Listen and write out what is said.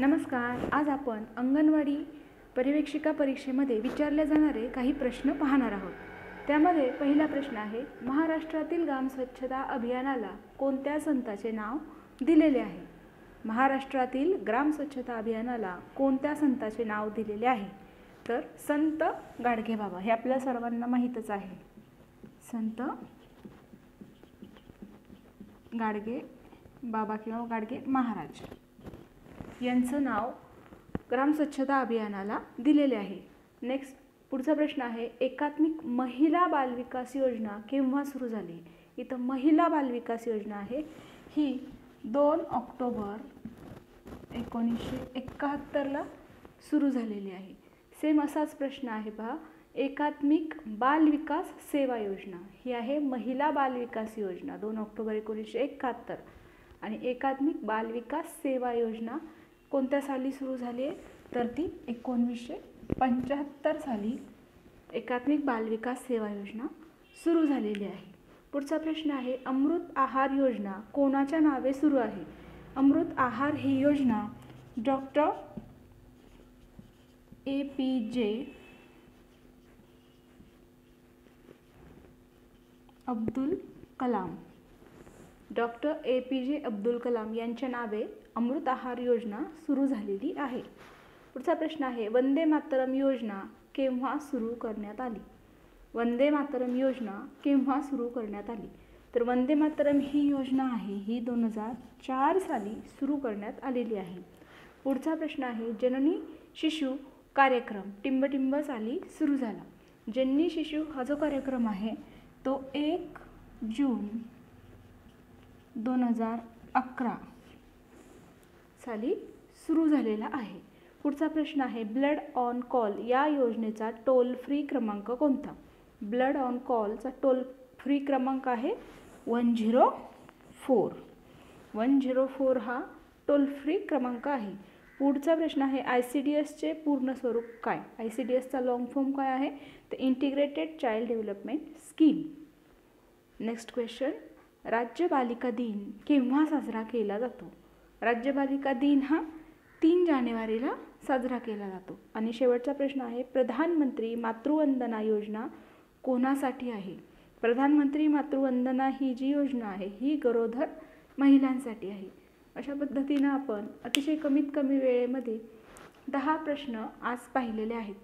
नमस्कार. आज आपण अंगणवाडी पर्यवेक्षिका परीक्षेमध्ये विचारले जाणारे काही प्रश्न पाहणार आहोत. त्यामध्ये पहिला प्रश्न आहे, महाराष्ट्रातील ग्राम स्वच्छता अभियानाला कोणत्या संताचे नाव दिलेले आहे? महाराष्ट्रातील ग्राम स्वच्छता अभियानाला कोणत्या संताचे नाव दिलेले आहे? तर संत गाडगेबाबा. हे आपल्या सर्वांना माहीतच आहे. संत गाडगे बाबा किंवा गाडगे महाराज यांचं नाव ग्राम स्वच्छता अभियानाला दिलेले आहे. नेक्स्ट पुढचा प्रश्न आहे, एकात्मिक महिला बालविकास योजना केव्हा सुरू झाली? इथं महिला बालविकास योजना आहे ही 2 ऑक्टोबर 1971ला सुरू झालेली आहे. सेम असाच प्रश्न आहे पहा, एकात्मिक बालविकास सेवा योजना ही आहे महिला बालविकास योजना 2 ऑक्टोबर 1971. आणि एकात्मिक बालविकास सेवा योजना कोणत्या साली सुरू झाली आहे? तर ती 1975 साली एकात्मिक बालविकास सेवा योजना सुरू झालेली आहे. पुढचा प्रश्न आहे, अमृत आहार योजना कोणाच्या नावे सुरू आहे? अमृत आहार ही योजना डॉक्टर APJ अब्दुल कलाम यांच्या नावे अमृत आहार योजना सुरू झालेली आहे. पुढचा प्रश्न आहे, वंदे मातरम योजना केव्हा सुरू करण्यात आली? वंदे मातरम योजना केव्हा सुरू करण्यात आली? तर वंदे मातरम ही योजना आहे ही 2004 साली सुरू करण्यात आलेली आहे. पुढचा प्रश्न आहे, जननी शिशु कार्यक्रम टिंबटिंब साली सुरू झाला. जननी शिशु हा जो कार्यक्रम आहे तो 1 जून 2011 साली सुरू झालेला आहे. पुढचा प्रश्न आहे, ब्लड ऑन कॉल या योजनेचा टोल फ्री क्रमांक कोणता? ब्लड ऑन कॉलचा टोल फ्री क्रमांक आहे 104. 104 हा टोल फ्री क्रमांक आहे. पुढचा प्रश्न आहे, ICDSचे पूर्ण स्वरूप काय? ICDSचा लॉंग फॉर्म काय आहे? तर integrated child development scheme. Next question, राज्य बालिका दिन केव्हा साजरा केला जातो? राज्य बालिका दिन हा 3 जानेवारीला साजरा केला जातो. आणि शेवटचा प्रश्न आहे, प्रधानमंत्री मातृवंदना योजना कोणासाठी आहे? प्रधानमंत्री मातृवंदना ही जी योजना आहे ही गरोदर महिलांसाठी आहे. अशा पद्धतीनं आपण अतिशय कमीत कमी वेळेमध्ये 10 प्रश्न आज पाहिलेले आहेत.